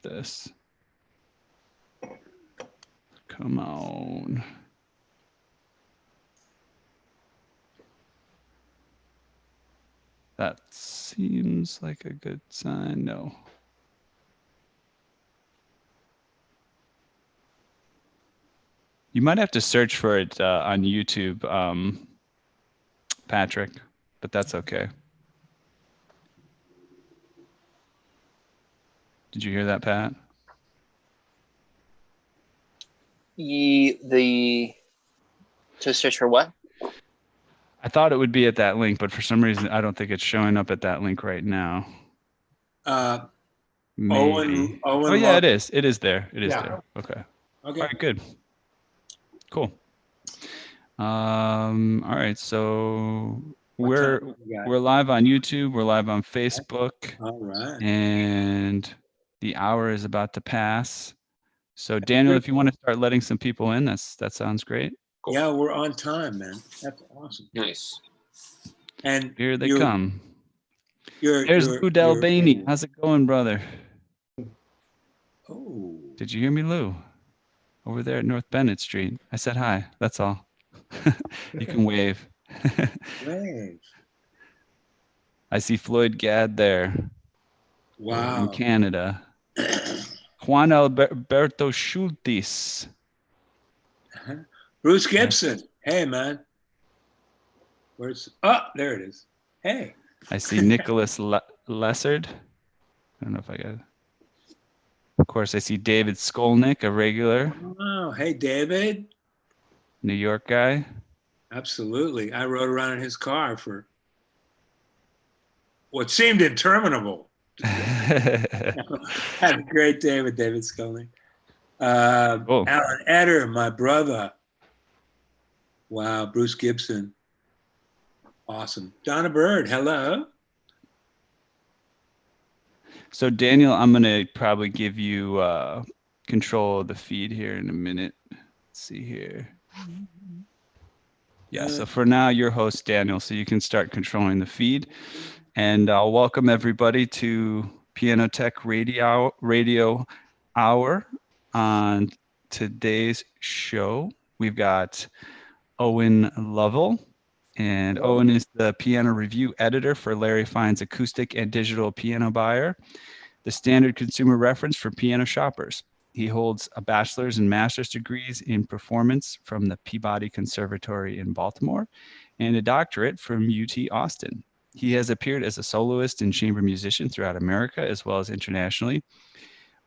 this. Come on. That seems like a good sign. No. You might have to search for it on YouTube, Patrick, but that's okay. Did you hear that, Pat? To search for what? I thought it would be at that link, but for some reason, I don't think it's showing up at that link right now. Maybe. Owen oh, yeah, it is. It is there. It is there. Okay. Okay. All right, good. Cool. All right, so we're live on YouTube. We're live on Facebook. All right. And the hour is about to pass. So Daniel, if you want to start letting some people in, that sounds great. Cool. Yeah, we're on time, man. That's awesome. Nice. And here they come. There's Lou You're Delbaney. How's it going, brother? Oh. Did you hear me, Lou? Over there at North Bennett Street. I said hi. That's all. You can wave. Wave. I see Floyd Gadd there. Wow. In Canada. Juan Alberto Schultes. Bruce Gibson. Hey, man. Where's... Oh, there it is. Hey. I see Nicholas Lessard. I don't know if I got it. Of course, I see David Skolnick, a regular. Oh, hey, David. New York guy. Absolutely. I rode around in his car for what seemed interminable. Had a great day with David Skolnick. Alan Eder, my brother. Wow, Bruce Gibson. Awesome. Donna Bird, hello. So Daniel, I'm going to probably give you control of the feed here in a minute. Let's see here. Yeah, so for now, you're host, Daniel, so you can start controlling the feed. And I'll welcome everybody to Piano Tech Radio Hour. On today's show, we've got Owen Lovell. And Owen is the piano review editor for Larry Fine's Acoustic and Digital Piano Buyer, the standard consumer reference for piano shoppers. He holds a bachelor's and master's degrees in performance from the Peabody Conservatory in Baltimore and a doctorate from UT Austin. He has appeared as a soloist and chamber musician throughout America as well as internationally.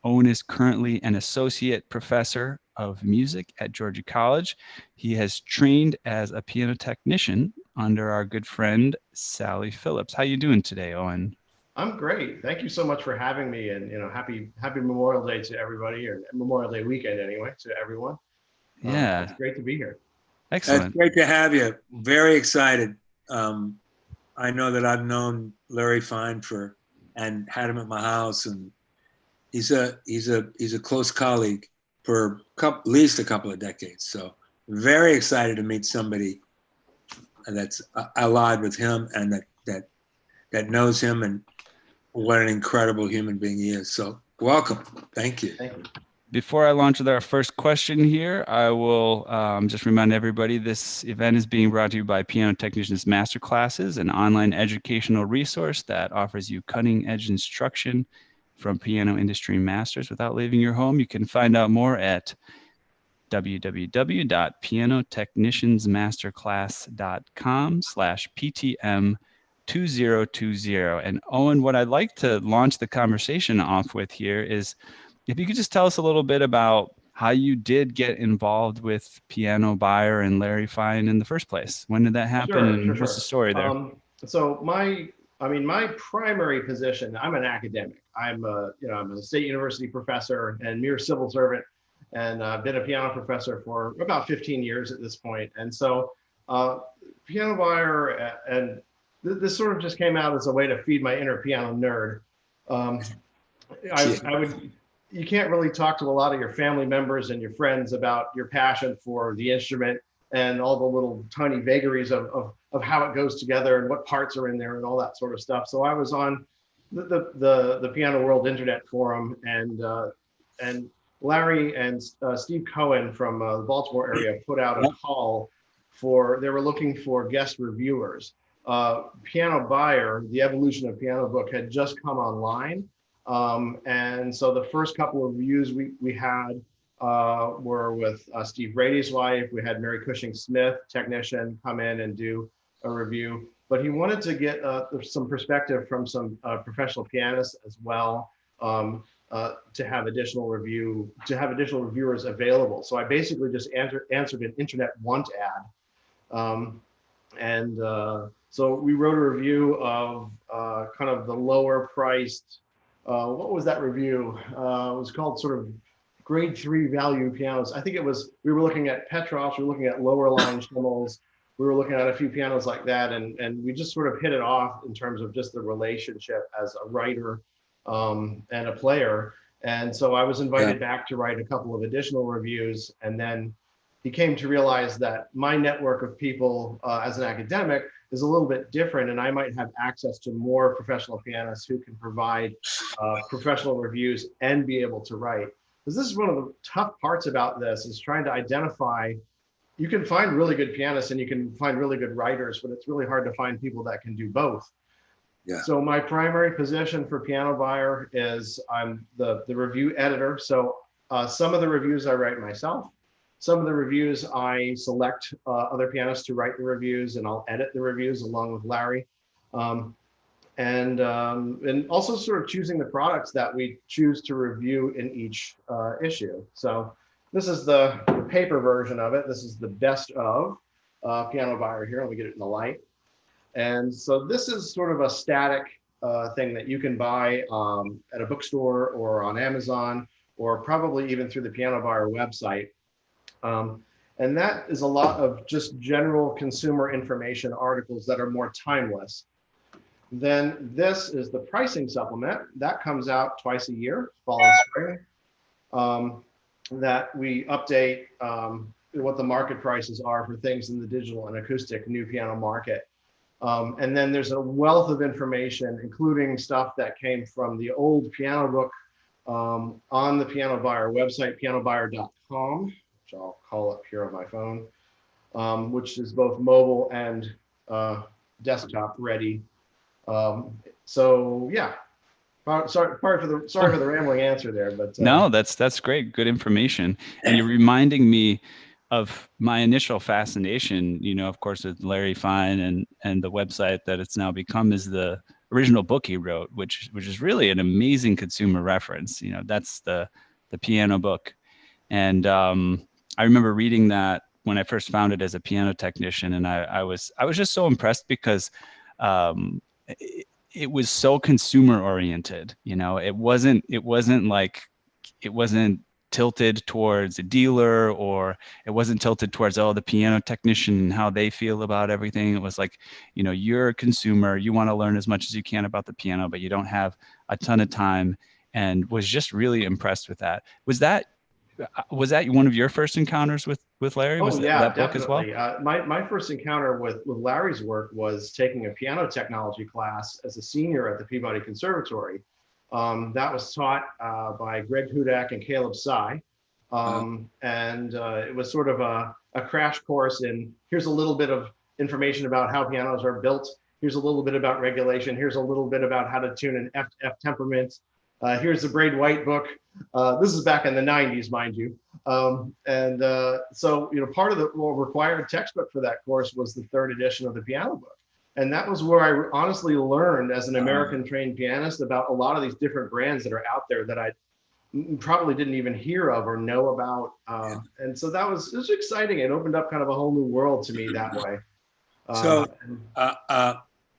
Owen is currently an associate professor of music at Georgia College. He has trained as a piano technician under our good friend Sally Phillips. How you doing today, Owen? I'm great. Thank you so much for having me, and happy Memorial Day to everybody, or Memorial Day weekend anyway, to everyone. Yeah, it's great to be here. Excellent. It's great to have you. Very excited. I know that I've known Larry Fine and had him at my house, and he's a close colleague for at least a couple of decades. So very excited to meet somebody that's allied with him and that knows him, and what an incredible human being he is. So welcome. Thank you. Thank you. Before I launch with our first question here, I will just remind everybody this event is being brought to you by Piano Technicians Masterclasses, an online educational resource that offers you cutting-edge instruction from piano industry masters without leaving your home. You can find out more at www.pianotechniciansmasterclass.com/PTM2020. And Owen, what I'd like to launch the conversation off with here is if you could just tell us a little bit about how you did get involved with Piano Buyer and Larry Fine in the first place. When did that happen? Sure. What's the story there? So my primary position, I'm an academic. I'm a state university professor and mere civil servant, and I've been a piano professor for about 15 years at this point. And so Piano Buyer, and this sort of just came out as a way to feed my inner piano nerd. You can't really talk to a lot of your family members and your friends about your passion for the instrument and all the little tiny vagaries of how it goes together and what parts are in there and all that sort of stuff. So I was on the Piano World Internet Forum, and Larry and Steve Cohen from the Baltimore area put out a call for, they were looking for guest reviewers. Piano Buyer, the evolution of Piano Book, had just come online. And so the first couple of reviews we had were with Steve Brady's wife. We had Mary Cushing Smith, technician, come in and do a review. But he wanted to get some perspective from some professional pianists as well, to have additional reviewers available. So I basically just answered an internet want ad. So we wrote a review of kind of the lower priced, what was that review? It was called sort of grade 3 value pianos. I think it was, we were looking at Petrovs, we were looking at lower line Schimmels, we were looking at a few pianos like that, and we just sort of hit it off in terms of just the relationship as a writer and a player. And so I was invited back to write a couple of additional reviews, and then he came to realize that my network of people as an academic is a little bit different, and I might have access to more professional pianists who can provide professional reviews and be able to write. Because this is one of the tough parts about this, is trying to identify, you can find really good pianists and you can find really good writers, but it's really hard to find people that can do both. Yeah. So my primary position for Piano Buyer is I'm the review editor. So some of the reviews I write myself. Some of the reviews I select other pianists to write the reviews, and I'll edit the reviews along with Larry. And also sort of choosing the products that we choose to review in each issue. So this is the paper version of it. This is the best of Piano Buyer here. Let me get it in the light. And so this is sort of a static thing that you can buy at a bookstore or on Amazon, or probably even through the Piano Buyer website. And that is a lot of just general consumer information articles that are more timeless. Then this is the pricing supplement that comes out twice a year, fall and spring, that we update what the market prices are for things in the digital and acoustic new piano market. And then there's a wealth of information, including stuff that came from the old piano book on the Piano Buyer website, pianobuyer.com, which I'll call up here on my phone, which is both mobile and desktop ready. So yeah, sorry for the rambling answer there, but no, that's great, good information. And you're reminding me of my initial fascination, you know, of course, with Larry Fine and the website that it's now become is the original book he wrote, which is really an amazing consumer reference. You know, that's the piano book. And I remember reading that when I first found it as a piano technician, and I was just so impressed because it was so consumer oriented. You know, it wasn't tilted towards a dealer, or it wasn't tilted towards, oh, the piano technician and how they feel about everything. It was like, you know, you're a consumer, you want to learn as much as you can about the piano, but you don't have a ton of time, and was just really impressed with that. Was that one of your first encounters with Larry? Was that book as well? My first encounter with Larry's work was taking a piano technology class as a senior at the Peabody Conservatory. That was taught by Greg Hudak and Caleb Sy. And it was sort of a crash course in, here's a little bit of information about how pianos are built. Here's a little bit about regulation. Here's a little bit about how to tune an F temperament. Here's the Braid White book. This is back in the 90s, mind you. So, you know, part of the required textbook for that course was the third edition of the piano book. And that was where I honestly learned as an American trained pianist about a lot of these different brands that are out there that I probably didn't even hear of or know about. And so it was exciting. It opened up kind of a whole new world to me that way.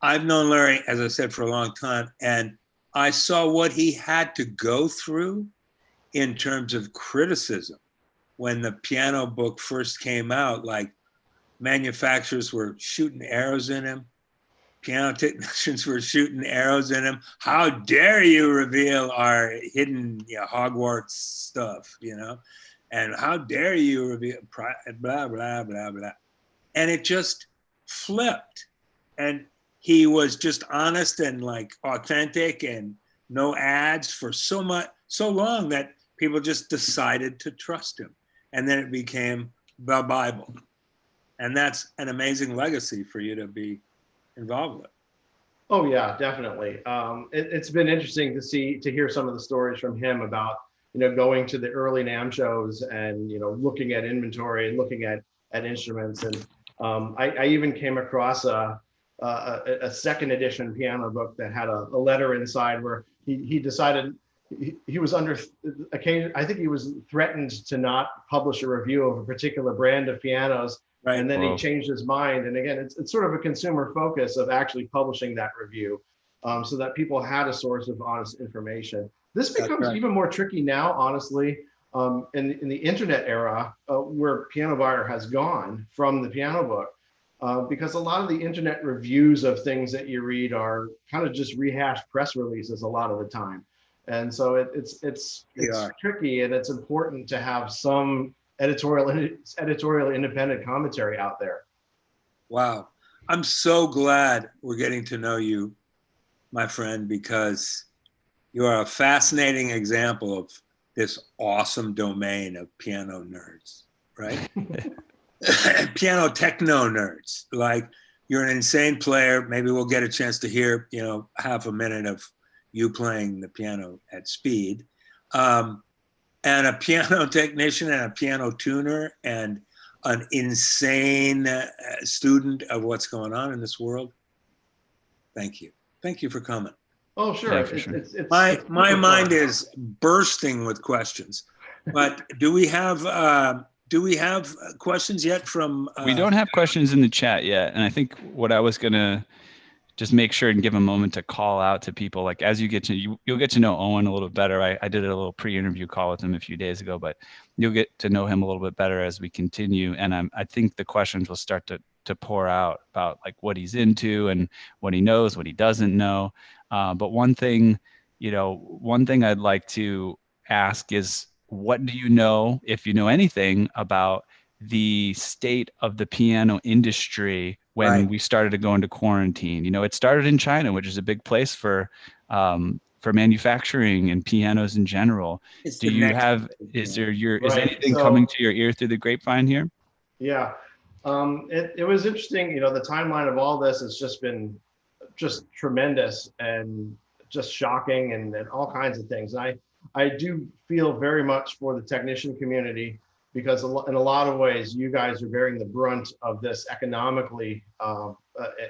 I've known Larry, as I said, for a long time, and I saw what he had to go through in terms of criticism when the piano book first came out. Like, manufacturers were shooting arrows in him. Piano technicians were shooting arrows in him. How dare you reveal our hidden, you know, Hogwarts stuff, you know? And how dare you reveal blah, blah, blah, blah. And it just flipped. And he was just honest and like authentic and no ads for so long that people just decided to trust him. And then it became the Bible. And that's an amazing legacy for you to be involved with. Oh yeah, definitely. It's been interesting to hear some of the stories from him about, going to the early NAMM shows and, looking at inventory and looking at instruments. And I even came across a second edition piano book that had a letter inside where he decided he was under occasion. I think he was threatened to not publish a review of a particular brand of pianos. Right. And then he changed his mind. And again, it's sort of a consumer focus of actually publishing that review so that people had a source of honest information. This becomes even more tricky now, honestly, in the internet era where Piano Buyer has gone from the piano book, because a lot of the internet reviews of things that you read are kind of just rehashed press releases a lot of the time. And so it's tricky, and it's important to have some editorial independent commentary out there. Wow. I'm so glad we're getting to know you, my friend, because you are a fascinating example of this awesome domain of piano nerds, right? Piano techno nerds. Like, you're an insane player. Maybe we'll get a chance to hear, half a minute of you playing the piano at speed. And a piano technician and a piano tuner and an insane student of what's going on in this world. Thank you. Thank you for coming. Oh, sure. Yeah, for sure. My mind is bursting with questions, but do we have questions yet from? We don't have questions in the chat yet. And I think what I was going to just make sure and give a moment to call out to people, like as you get to, you'll get to know Owen a little better. I did a little pre-interview call with him a few days ago, but you'll get to know him a little bit better as we continue. And I think the questions will start to pour out about like what he's into and what he knows, what he doesn't know. But one thing I'd like to ask is, what do you know, if you know anything, about the state of the piano industry when we started to go into quarantine? It started in China, which is a big place for manufacturing and pianos in general. Is anything coming to your ear through the grapevine here? Yeah. It was interesting. The timeline of all this has just been just tremendous and just shocking and all kinds of things. And I do feel very much for the technician community, because in a lot of ways, you guys are bearing the brunt of this economically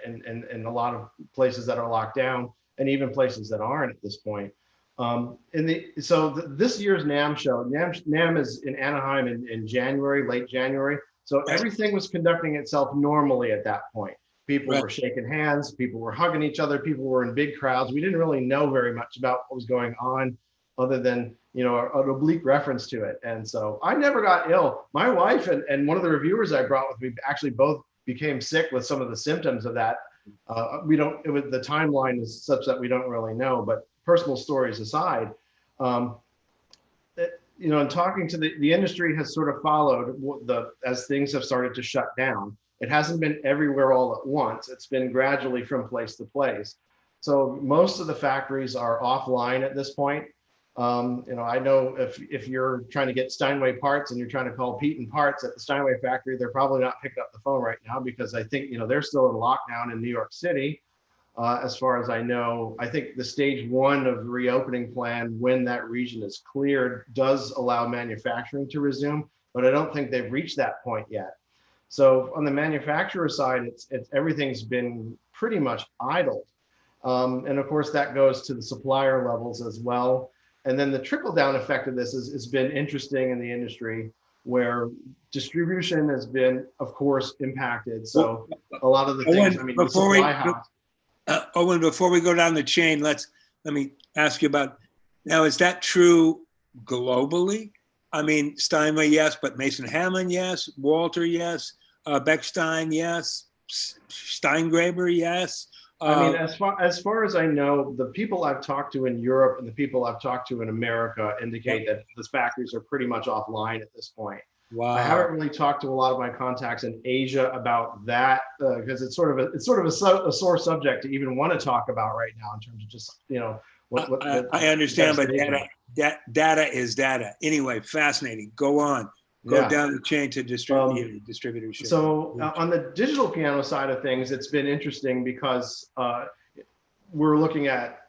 in a lot of places that are locked down, and even places that aren't at this point. This year's NAMM show, NAMM is in Anaheim in January, late January. So everything was conducting itself normally at that point. People were shaking hands, people were hugging each other, people were in big crowds. We didn't really know very much about what was going on, other than an oblique reference to it. And so I never got ill. My wife and one of the reviewers I brought with me actually both became sick with some of the symptoms of that. The timeline is such that we don't really know, but personal stories aside, and talking to the industry has sort of followed as things have started to shut down. It hasn't been everywhere all at once. It's been gradually from place to place. So most of the factories are offline at this point. I know if you're trying to get Steinway parts and you're trying to call Pete and Parts at the Steinway factory, they're probably not picking up the phone right now, because I think, they're still in lockdown in New York City. As far as I know, I think the stage 1 of the reopening plan, when that region is cleared, does allow manufacturing to resume, but I don't think they've reached that point yet. So on the manufacturer side, it's everything's been pretty much idled. And of course that goes to the supplier levels as well. And then the trickle down effect of this has been interesting in the industry, where distribution has been, of course, impacted. So a lot of the things, Owen, before we go down the chain, let me ask you about, now, is that true globally? I mean, Steinway, yes, but Mason Hammond, yes. Walter, yes. Bechstein, yes. Steingraber, yes. I mean, as far as I know, the people I've talked to in Europe and the people I've talked to in America indicate that these factories are pretty much offline at this point. Wow. I haven't really talked to a lot of my contacts in Asia about that because it's sort of a sore subject to even want to talk about right now in terms of just I understand, but devastation. data is data. Anyway, fascinating. Go on. Go Yeah. down the chain to distributorship. So on the digital piano side of things, it's been interesting because we're looking at,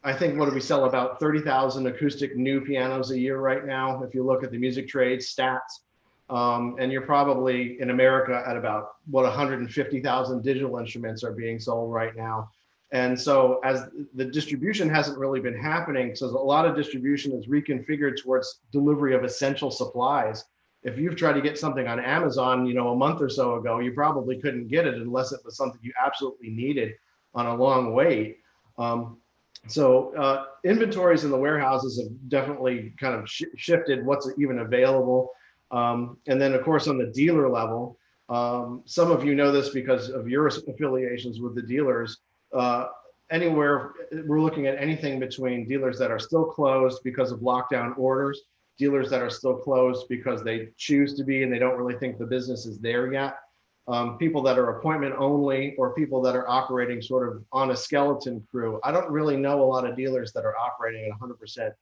I think, what do we sell? About 30,000 acoustic new pianos a year right now, if you look at the music trade stats. And you're probably in America at about, 150,000 digital instruments are being sold right now. And so as the distribution hasn't really been happening, so a lot of distribution is reconfigured towards delivery of essential supplies. If you've tried to get something on Amazon, a month or so ago, you probably couldn't get it unless it was something you absolutely needed on a long wait. So inventories in the warehouses have definitely kind of shifted what's even available. And then, of course, on the dealer level, some of you know this because of your affiliations with the dealers. Anywhere, we're looking at anything between dealers that are still closed because of lockdown orders, dealers that are still closed because they choose to be and they don't really think the business is there yet. People that are appointment only, or people that are operating sort of on a skeleton crew. I don't really know a lot of dealers that are operating at 100%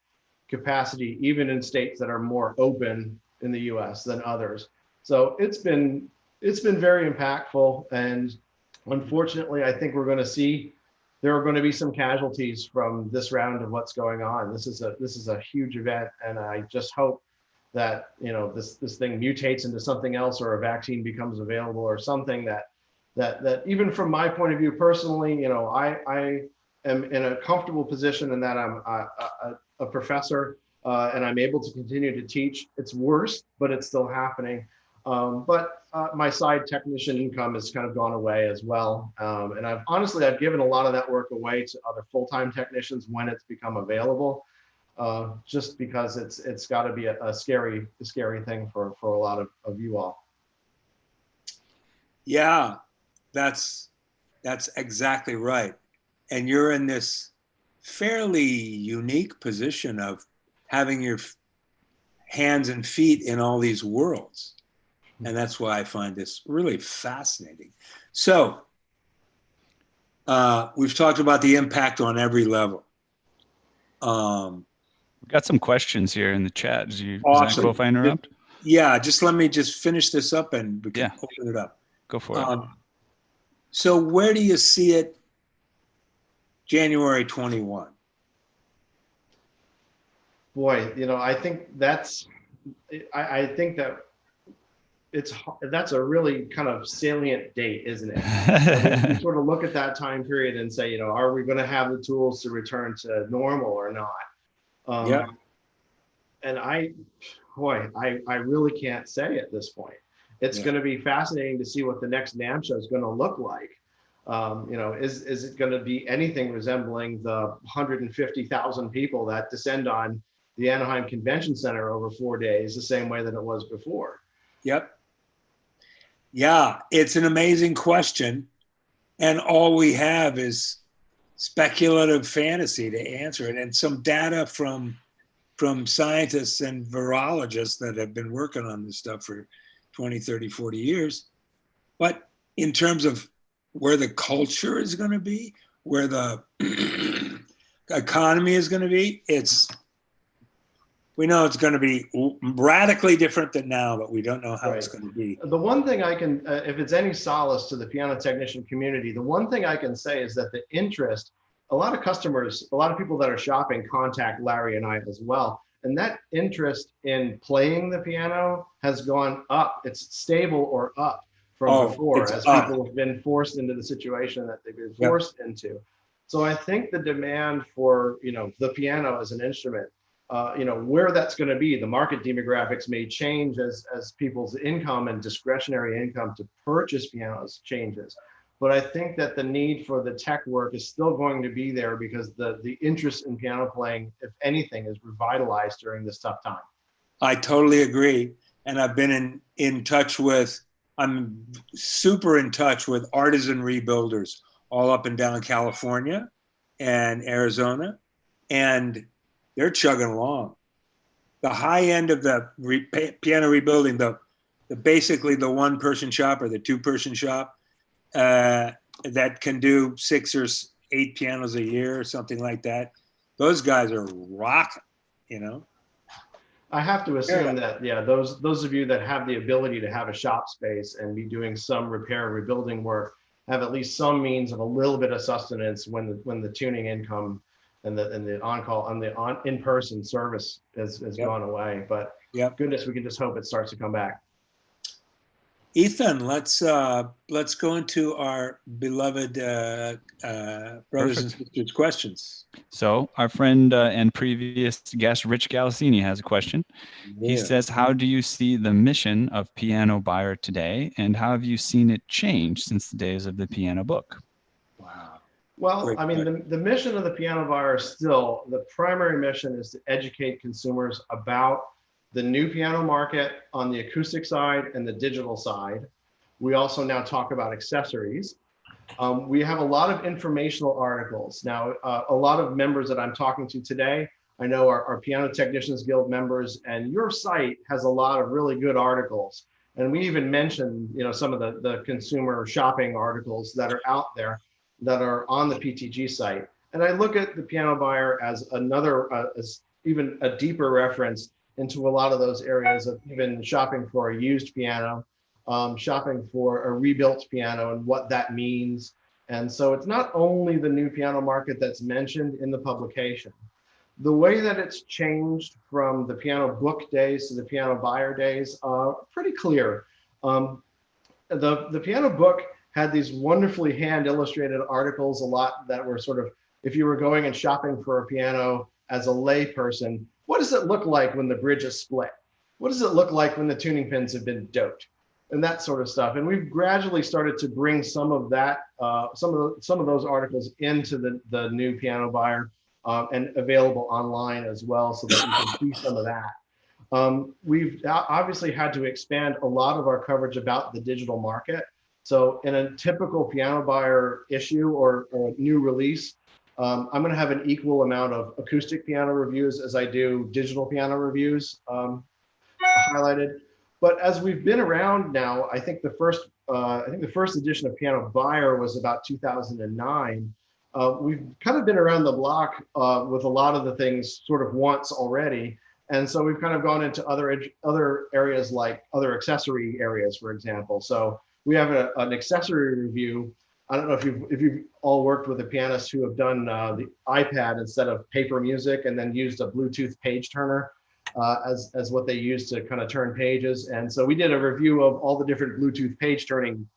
capacity, even in states that are more open in the US than others. So it's been very impactful. And unfortunately, I think there are going to be some casualties from this round of what's going on. This is a huge event. And I just hope that this thing mutates into something else, or a vaccine becomes available, or something that even from my point of view personally, I am in a comfortable position in that I'm a professor and I'm able to continue to teach. It's worse, but it's still happening. But my side technician income has kind of gone away as well. And I've given a lot of that work away to other full-time technicians when it's become available. Just because it's got to be a scary thing for a lot of you all. Yeah, that's exactly right. And you're in this fairly unique position of having your hands and feet in all these worlds. And that's why I find this really fascinating. So we've talked about the impact on every level. We've got some questions here in the chat. Is that cool if I interrupt? Yeah, let me finish this up and we can open it up. Go for it. So where do you see it January 21? Boy, I think that's a really kind of salient date, isn't it? You sort of look at that time period and say, are we going to have the tools to return to normal or not? Yeah. And I really can't say at this point. It's going to be fascinating to see what the next NAMM show is going to look like. Is it going to be anything resembling the 150,000 people that descend on the Anaheim Convention Center over 4 days, the same way that it was before? Yep. Yeah, it's an amazing question. And all we have is speculative fantasy to answer it, and some data from scientists and virologists that have been working on this stuff for 20, 30, 40 years. But in terms of where the culture is going to be, where the economy is going to be, we know it's going to be radically different than now, but we don't know how it's going to be. The one thing I can, if it's any solace to the piano technician community, the one thing I can say is that the interest, a lot of customers, a lot of people that are shopping contact Larry and I as well. And that interest in playing the piano has gone up. It's stable or up from before, as people have been forced into the situation that they've been forced into. So I think the demand for, the piano as an instrument, where that's going to be, the market demographics may change as people's income and discretionary income to purchase pianos changes. But I think that the need for the tech work is still going to be there because the interest in piano playing, if anything, is revitalized during this tough time. I totally agree. And I've been I'm super in touch with artisan rebuilders all up and down California and Arizona, and they're chugging along. the high end of the piano rebuilding, the basically the 1-person shop or the 2-person shop that can do 6 or 8 pianos a year or something like that. Those guys are rocking, you know. I have to assume that, yeah, those of you that have the ability to have a shop space and be doing some repair and rebuilding work have at least some means of a little bit of sustenance when the tuning income and the on-call on the in-person service has gone away. But goodness, we can just hope it starts to come back. Ethan, let's go into our beloved brothers and sisters questions. So our friend and previous guest, Rich Galassini, has a question. He says, how do you see the mission of Piano Buyer today, and how have you seen it change since the days of the piano book? Wow. Well, I mean, the mission of the Piano Buyer is still, the primary mission is to educate consumers about the new piano market on the acoustic side and the digital side. We also now talk about accessories. We have a lot of informational articles. Now, a lot of members that I'm talking to today, I know are Piano Technicians Guild members, and your site has a lot of really good articles. And we even mentioned, you know, some of the consumer shopping articles that are out there that are on the PTG site. And I look at the Piano Buyer as another, as even a deeper reference into a lot of those areas of even shopping for a used piano, shopping for a rebuilt piano and what that means. And so it's not only the new piano market that's mentioned in the publication. The way that it's changed from the piano book days to the Piano Buyer days are pretty clear. The piano book had these wonderfully hand illustrated articles, a lot that were sort of, if you were going and shopping for a piano as a lay person, what does it look like when the bridge is split? What does it look like when the tuning pins have been doped? And that sort of stuff. And we've gradually started to bring some of that, some of those articles into the new Piano Buyer and available online as well, so that you can see some of that. We've obviously had to expand a lot of our coverage about the digital market. So in a typical Piano Buyer issue or new release, I'm going to have an equal amount of acoustic piano reviews as I do digital piano reviews highlighted. But as we've been around now, I think the first edition of Piano Buyer was about 2009. We've kind of been around the block with a lot of the things sort of once already. And so we've kind of gone into other areas, like other accessory areas, for example. So we have an accessory review. I don't know if you've all worked with a pianist who have done the iPad instead of paper music, and then used a Bluetooth page turner as what they use to kind of turn pages. And so we did a review of all the different Bluetooth page turning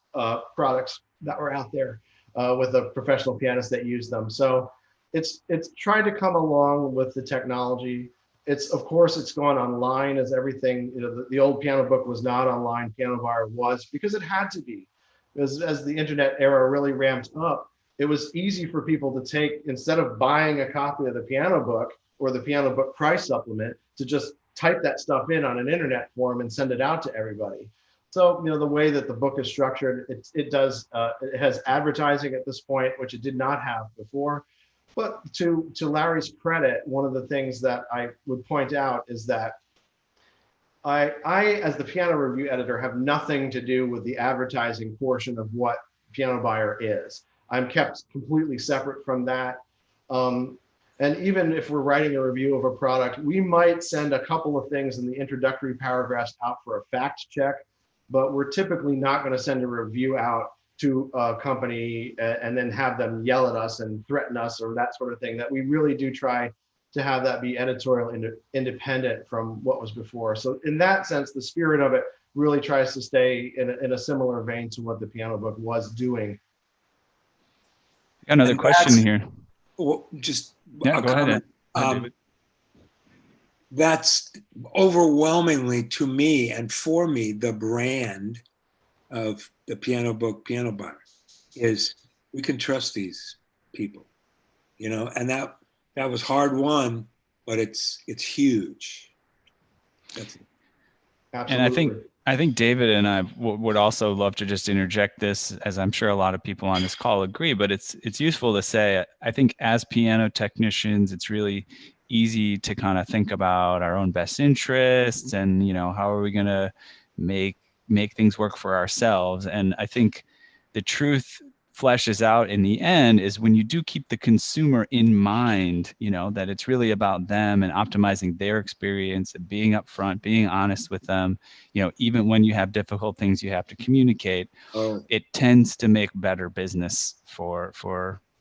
products that were out there with a professional pianist that used them. So it's tried to come along with the technology. Of course, it's gone online as everything. You know, the old piano book was not online. Piano Buyer was, because it had to be. As the internet era really ramped up, it was easy for people to take, instead of buying a copy of the piano book or the piano book price supplement, to just type that stuff in on an internet form and send it out to everybody. So, you know, the way that the book is structured, it has advertising at this point, which it did not have before. But to Larry's credit, one of the things that I would point out is that I, as the piano review editor, have nothing to do with the advertising portion of what Piano Buyer is. I'm kept completely separate from that. And even if we're writing a review of a product, we might send a couple of things in the introductory paragraphs out for a fact check, but we're typically not going to send a review out to a company and then have them yell at us and threaten us or that sort of thing. That we really do try to have that be editorial independent from what was before. So in that sense, the spirit of it really tries to stay in a similar vein to what the piano book was doing. Got another question here. Well, just yeah, go ahead. That's overwhelmingly, to me and for me, the brand of the piano book, Piano Buyer, is we can trust these people, you know, and that was hard won, but it's huge. That's it. Absolutely. And I think David and I would also love to just interject this, as I'm sure a lot of people on this call agree, but it's useful to say, I think as piano technicians, it's really easy to kind of think about our own best interests and, you know, how are we going to make things work for ourselves. And I think the truth fleshes out in the end is when you do keep the consumer in mind, you know, that it's really about them and optimizing their experience and being upfront, being honest with them, you know, even when you have difficult things you have to communicate, it tends to make better business for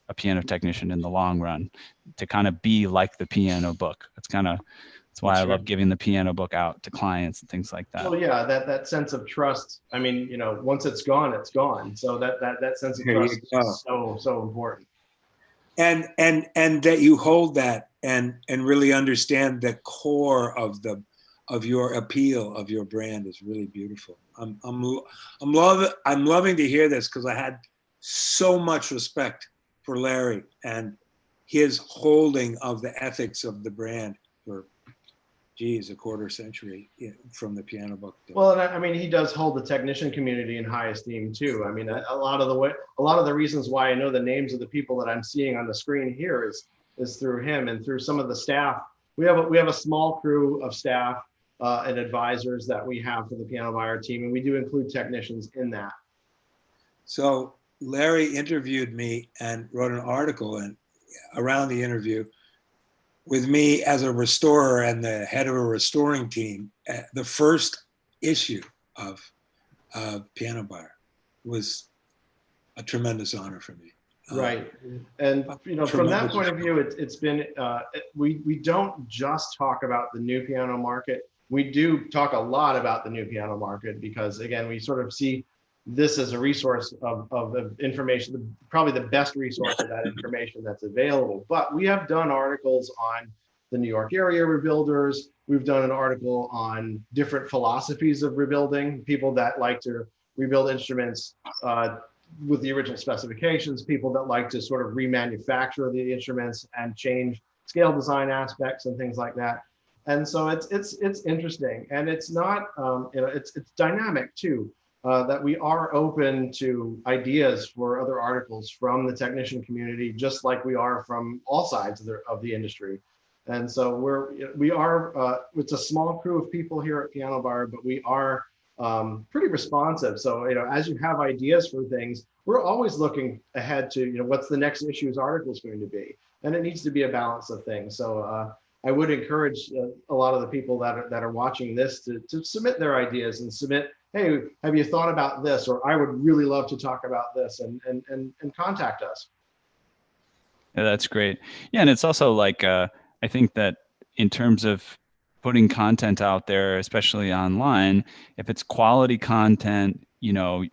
a piano technician in the long run, to kind of be like the piano book. That's why I love giving the piano book out to clients and things like that. Well, yeah, that sense of trust. I mean, you know, once it's gone, it's gone. So that sense of trust is so important. And that you hold that and really understand the core of your appeal of your brand is really beautiful. I'm loving to hear this, because I had so much respect for Larry and his holding of the ethics of the brand for, geez, a quarter century from the piano book. Well, and I mean, he does hold the technician community in high esteem too. I mean, a lot of the reasons why I know the names of the people that I'm seeing on the screen here is through him and through some of the staff. We have a small crew of staff and advisors that we have for the Piano Buyer team, and we do include technicians in that. So Larry interviewed me and wrote an article around the interview with me as a restorer and the head of a restoring team. The first issue of Piano Buyer was a tremendous honor for me. Right. And, you know, from that point of view, it's been, we don't just talk about the new piano market. We do talk a lot about the new piano market because, again, we sort of see this as a resource of information, probably the best resource of that information that's available. But we have done articles on the New York area rebuilders. We've done an article on different philosophies of rebuilding, people that like to rebuild instruments with the original specifications, people that like to sort of remanufacture the instruments and change scale design aspects and things like that. And so it's interesting, and it's not you know, it's dynamic too. That we are open to ideas for other articles from the technician community, just like we are from all sides of the industry. And so we are it's a small crew of people here at Piano Buyer, but we are pretty responsive. So, you know, as you have ideas for things, we're always looking ahead to, you know, what's the next issue's article is going to be, and it needs to be a balance of things. So I would encourage a lot of the people that are watching this to submit their ideas and submit, hey, have you thought about this? Or I would really love to talk about this, and contact us. Yeah, that's great. Yeah, and it's also like I think that in terms of putting content out there, especially online, if it's quality content, you know,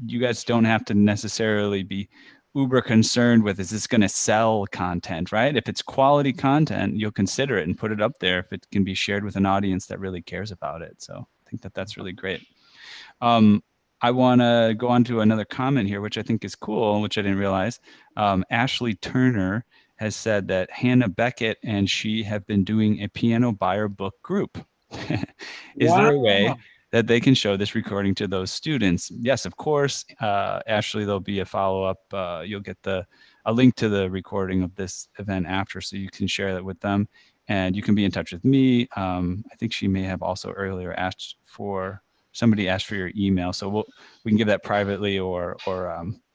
you guys don't have to necessarily be uber concerned with, is this going to sell content, right? If it's quality content, you'll consider it and put it up there if it can be shared with an audience that really cares about it. So I think that that's really great. I want to go on to another comment here, which I think is cool, which I didn't realize. Ashley Turner has said that Hannah Beckett and she have been doing a Piano Buyer book group. Is there a way that they can show this recording to those students? Yes, of course. Ashley, there'll be a follow-up. You'll get a link to the recording of this event after, so you can share that with them. And you can be in touch with me. I think she may have also earlier somebody asked for your email. So we can give that privately, or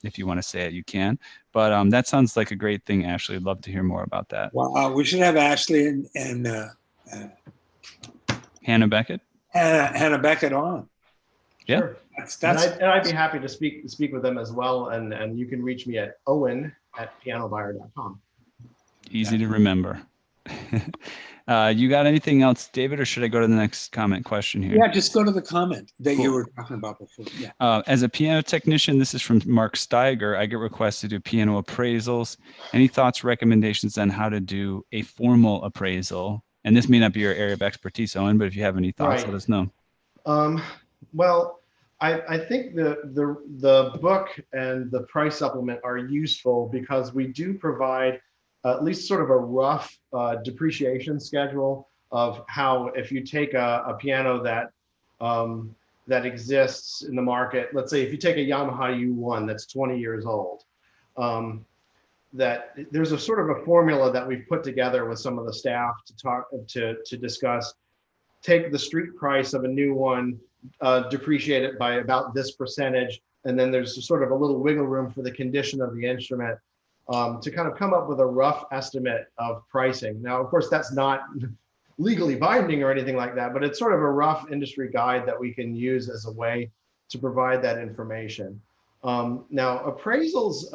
if you want to say it, you can. But that sounds like a great thing, Ashley. I'd love to hear more about that. Wow, we should have Ashley and Hannah Beckett? Hannah Beckett on. Yeah. Sure. And I'd be happy to speak with them as well. And you can reach me at owen@pianobuyer.com. Easy to remember. You got anything else, David, or should I go to the next comment question here? Yeah, just go to the comment that you were talking about before. Yeah. As a piano technician, this is from Mark Steiger. I get requests to do piano appraisals. Any thoughts, recommendations on how to do a formal appraisal? And this may not be your area of expertise, Owen, but if you have any thoughts, let us know. Well, I think the book and the price supplement are useful because we do provide at least sort of a rough depreciation schedule of how, if you take a piano that exists in the market, let's say if you take a Yamaha U1 that's 20 years old, that there's a sort of a formula that we've put together with some of the staff to discuss. Take the street price of a new one, depreciate it by about this percentage, and then there's sort of a little wiggle room for the condition of the instrument to kind of come up with a rough estimate of pricing. Now, of course, that's not legally binding or anything like that, but it's sort of a rough industry guide that we can use as a way to provide that information. Now, appraisals,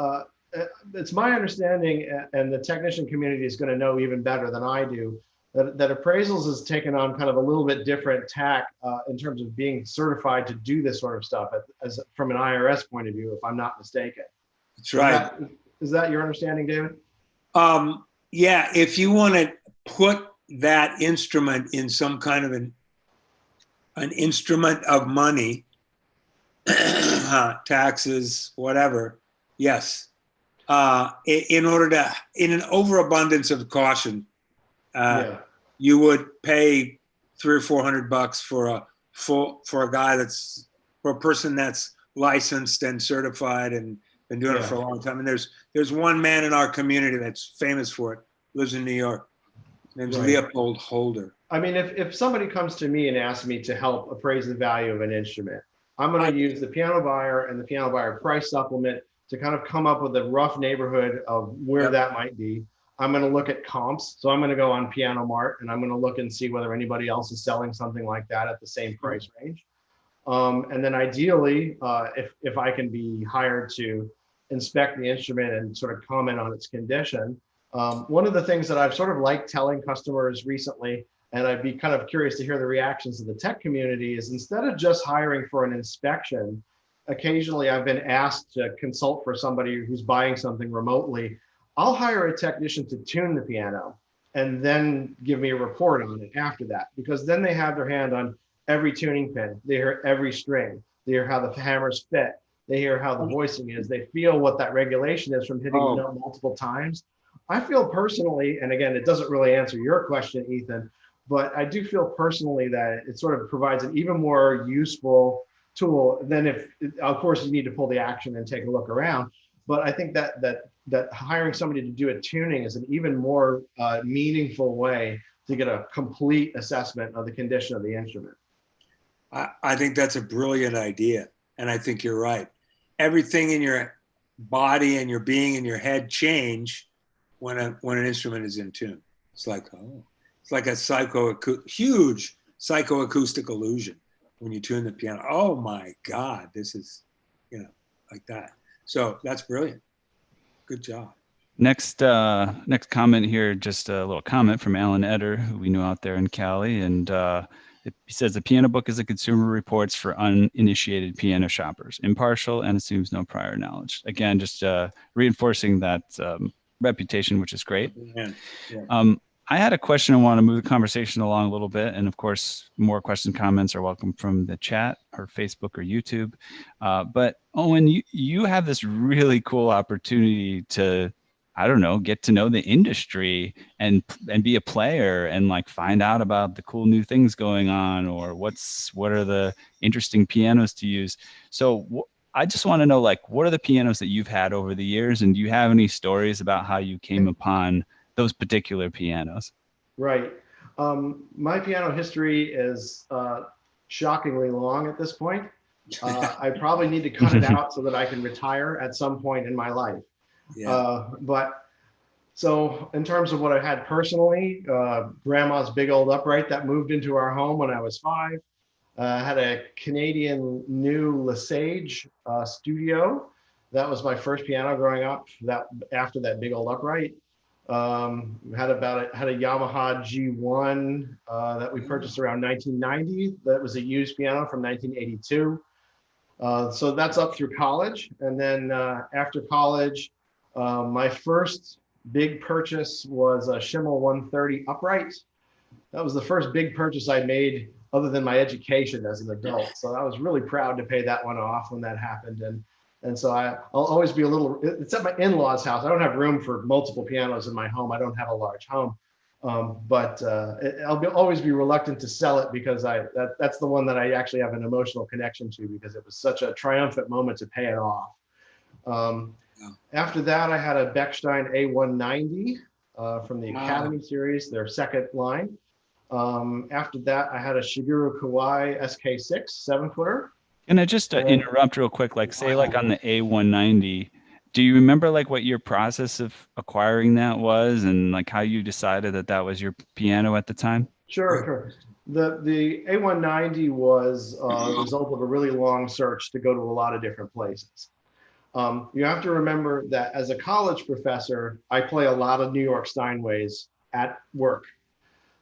it's my understanding, and the technician community is going to know even better than I do, that appraisals has taken on kind of a little bit different tack in terms of being certified to do this sort of stuff as from an IRS point of view, if I'm not mistaken. That's right. Is that your understanding, David? Yeah, if you want to put that instrument in some kind of an instrument of money, taxes, whatever, yes. In an overabundance of caution, you would pay $300 or $400 for a person that's licensed and certified and been doing it for a long time. And there's one man in our community that's famous for it, lives in New York. His name's Leopold Holder. I mean, if somebody comes to me and asks me to help appraise the value of an instrument, I'm going to use the Piano Buyer and the Piano Buyer price supplement to kind of come up with a rough neighborhood of where that might be. I'm going to look at comps. So I'm going to go on Piano Mart and I'm going to look and see whether anybody else is selling something like that at the same price range. And then ideally, if I can be hired to inspect the instrument and sort of comment on its condition, one of the things that I've sort of liked telling customers recently, and I'd be kind of curious to hear the reactions of the tech community, is instead of just hiring for an inspection, occasionally I've been asked to consult for somebody who's buying something remotely. I'll hire a technician to tune the piano and then give me a report on it after that, because then they have their hand on every tuning pin. They hear every string. They hear how the hammers fit. They hear how the voicing is. They feel what that regulation is from hitting the note multiple times. I feel personally, and again, it doesn't really answer your question, Ethan, but I do feel personally that it sort of provides an even more useful tool than if, of course, you need to pull the action and take a look around. But I think that hiring somebody to do a tuning is an even more meaningful way to get a complete assessment of the condition of the instrument. I think that's a brilliant idea. And I think you're right. Everything in your body and your being and your head change when an instrument is in tune. It's like, it's like a huge psychoacoustic illusion when you tune the piano. Oh my God, this is, like that. So that's brilliant. Good job. Next comment here, just a little comment from Alan Eder, who we know out there in Cali. And he says, the piano book is a consumer reports for uninitiated piano shoppers, impartial and assumes no prior knowledge. Again, just reinforcing that reputation, which is great. Yeah. I had a question. I want to move the conversation along a little bit. And of course, more questions, comments are welcome from the chat or Facebook or YouTube. But Owen, you have this really cool opportunity to, I don't know, get to know the industry and be a player and like find out about the cool new things going on, or what are the interesting pianos to use. So I just want to know, like, what are the pianos that you've had over the years? And do you have any stories about how you came upon those particular pianos? Right. My piano history is shockingly long at this point. I probably need to cut it out so that I can retire at some point in my life. Yeah. But so in terms of what I had personally, grandma's big old upright that moved into our home when I was 5. Had a Canadian new Lesage Studio. That was my first piano growing up. That after that big old upright. Had a Yamaha G1 that we purchased around 1990. That was a used piano from 1982. So that's up through college. And then after college, my first big purchase was a Schimmel 130 upright. That was the first big purchase I made other than my education as an adult. So I was really proud to pay that one off when that happened. And so I'll always be it's at my in-laws' house. I don't have room for multiple pianos in my home. I don't have a large home. But I'll always be reluctant to sell it because that's the one that I actually have an emotional connection to, because it was such a triumphant moment to pay it off. After that, I had a Bechstein A190 from the Wow. Academy series, their second line. After that, I had a Shigeru Kawai SK6 7-footer. Can I just interrupt real quick? Like, say, like on the A190, do you remember like what your process of acquiring that was, and like how you decided that that was your piano at the time? Sure. The A190 was a result of a really long search to go to a lot of different places. You have to remember that as a college professor, I play a lot of New York Steinways at work.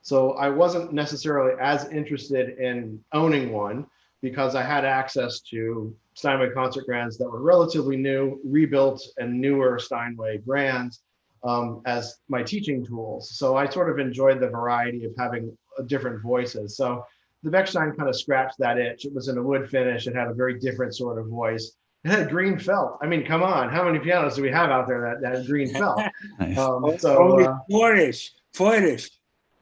So I wasn't necessarily as interested in owning one because I had access to Steinway concert grands that were relatively new, rebuilt and newer Steinway grands as my teaching tools. So I sort of enjoyed the variety of having different voices. So the Bechstein kind of scratched that itch. It was in a wood finish. It had a very different sort of voice. It had green felt. I mean, come on, how many pianos do we have out there that had green felt? Nice. Only Fortish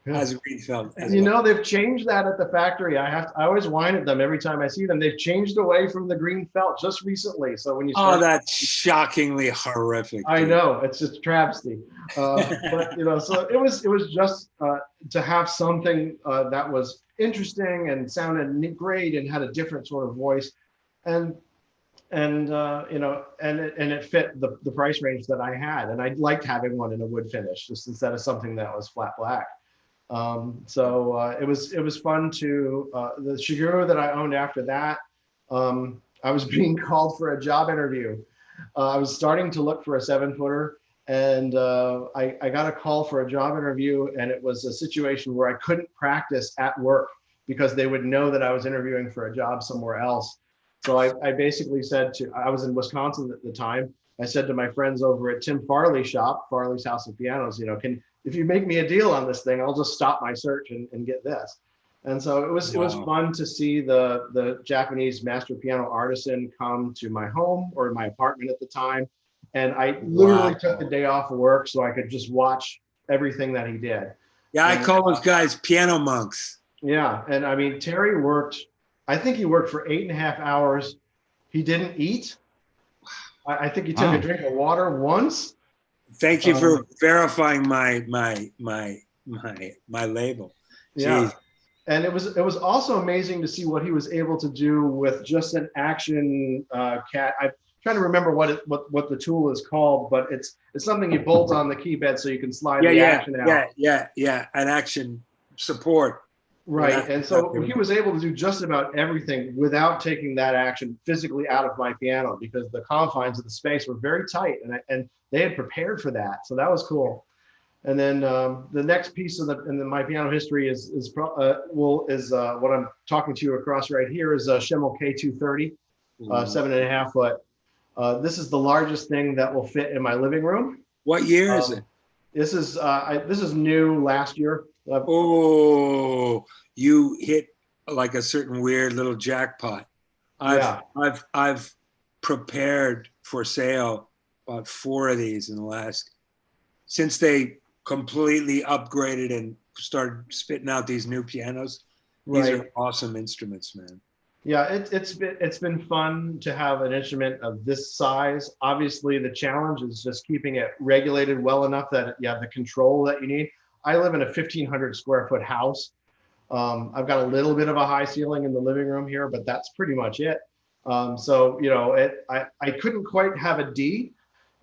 Yeah. has a green felt. And you know, they've changed that at the factory. I always whine at them every time I see them. They've changed away from the green felt just recently. So when you Oh, start, that's shockingly horrific. I dude. know it's just travesty. But you know, so it was just to have something that was interesting and sounded great and had a different sort of voice, and you know, and it fit the price range that I had, and I liked having one in a wood finish just instead of something that was flat black. So it was fun to the Shigeru that I owned after that. I was being called for a job interview. I was starting to look for a 7-footer, and I got a call for a job interview, and it was a situation where I couldn't practice at work because they would know that I was interviewing for a job somewhere else. So I basically said I was in Wisconsin at the time. I said to my friends over at Tim Farley's shop, Farley's House of Pianos, you know, if you make me a deal on this thing, I'll just stop my search and get this. And so it was fun to see the Japanese master piano artisan come to my home or my apartment at the time. And I literally took the day off of work so I could just watch everything that he did. Yeah, I call those guys piano monks. Yeah. And I mean, Terry I think he worked for 8.5 hours. He didn't eat. I think he took a drink of water once. Thank you for verifying my label. Yeah. Jeez. And it was also amazing to see what he was able to do with just an action cat. I'm trying to remember what the tool is called, but it's something you bolt on the key bed so you can slide the action out. Yeah. An action support. Right. And so he was able to do just about everything without taking that action physically out of my piano because the confines of the space were very tight and they had prepared for that. So that was cool. And then the next piece of my piano history is what I'm talking to you across right here is a Schemmel K230, 7.5 foot. This is the largest thing that will fit in my living room. What year is it? This is new last year. Oh, you hit like a certain weird little jackpot. I've prepared for sale about 4 of these in the last since they completely upgraded and started spitting out these new pianos. These are awesome instruments, man. Yeah, it's been fun to have an instrument of this size. Obviously, the challenge is just keeping it regulated well enough that you have the control that you need. I live in a 1,500 square foot house. I've got a little bit of a high ceiling in the living room here, but that's pretty much it. So, you know, I couldn't quite have a D.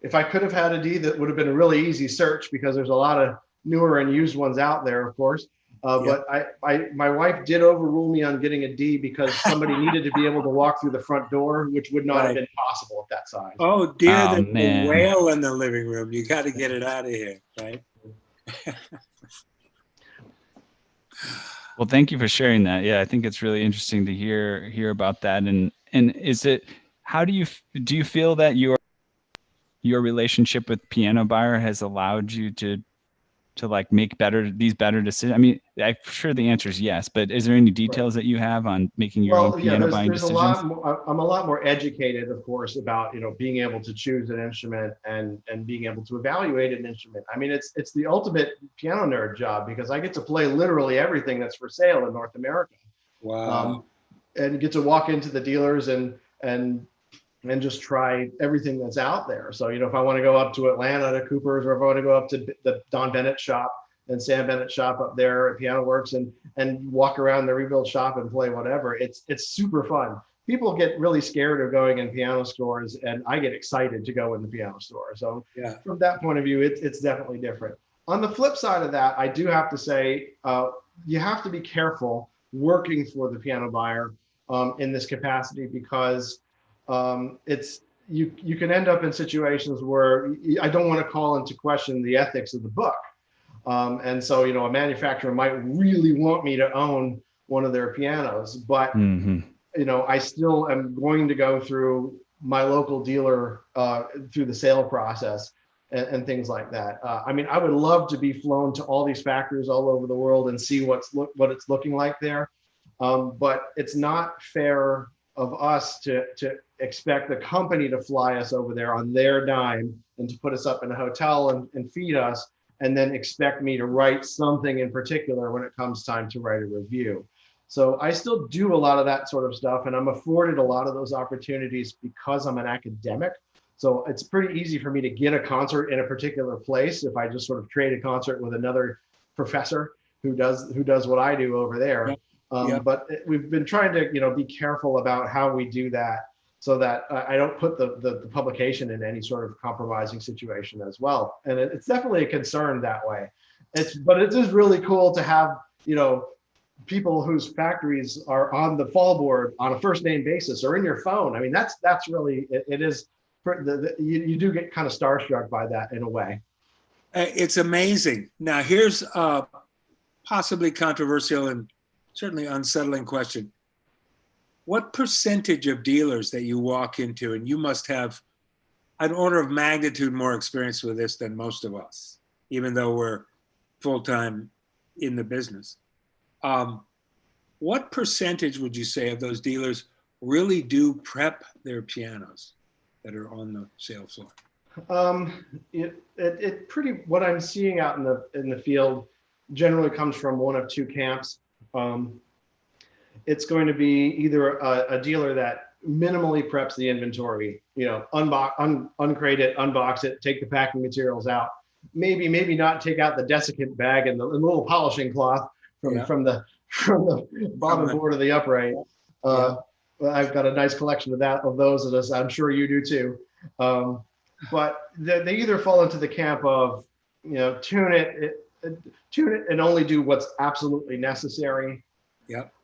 If I could have had a D, that would have been a really easy search because there's a lot of newer and used ones out there, of course. But my wife did overrule me on getting a D because somebody needed to be able to walk through the front door, which would not have been possible at that size. Oh, dear, the whale in the living room. You got to get it out of here, right? Well, thank you for sharing that. Yeah, I think it's really interesting to hear about that. And is it, how do you feel that your relationship with Piano Buyer has allowed you to like make better decisions? I mean, I'm sure the answer is yes, but is there any details that you have on making your own piano buying decisions? I'm a lot more educated, of course, about, you know, being able to choose an instrument and being able to evaluate an instrument. I mean, it's the ultimate piano nerd job because I get to play literally everything that's for sale in North America. Wow. And get to walk into the dealers and and just try everything that's out there. So, if I want to go up to Atlanta to Cooper's, or if I want to go up to the Don Bennett shop and Sam Bennett shop up there at Piano Works and walk around the Rebuild shop and play whatever, it's super fun. People get really scared of going in piano stores, and I get excited to go in the piano store. So from that point of view, it's definitely different. On the flip side of that, I do have to say, you have to be careful working for the piano buyer in this capacity, because you can end up in situations where I don't want to call into question the ethics of the book. And so, a manufacturer might really want me to own one of their pianos, but I still am going to go through my local dealer through the sale process and things like that. I would love to be flown to all these factories all over the world and see what it's looking like there. But it's not fair of us to expect the company to fly us over there on their dime and to put us up in a hotel and feed us, and then expect me to write something in particular when it comes time to write a review. So I still do a lot of that sort of stuff, and I'm afforded a lot of those opportunities because I'm an academic. So it's pretty easy for me to get a concert in a particular place if I just sort of trade a concert with another professor who does what I do over there. But we've been trying to be careful about how we do that, so that I don't put the publication in any sort of compromising situation as well. And it's definitely a concern that way. But it is really cool to have people whose factories are on the fall board on a first name basis or in your phone. That's really it is. You do get kind of starstruck by that in a way. It's amazing. Now here's a possibly controversial and certainly unsettling question. What percentage of dealers that you walk into, and you must have an order of magnitude more experience with this than most of us, even though we're full-time in the business. What percentage would you say of those dealers really do prep their pianos that are on the sale floor? What I'm seeing out in the field generally comes from one of two camps. It's going to be either a dealer that minimally preps the inventory, uncrate it, unbox it, take the packing materials out, maybe not take out the desiccant bag and the little polishing cloth from the bottom board of the upright. I've got a nice collection of those, as I'm sure you do too. But they either fall into the camp of tune it and only do what's absolutely necessary.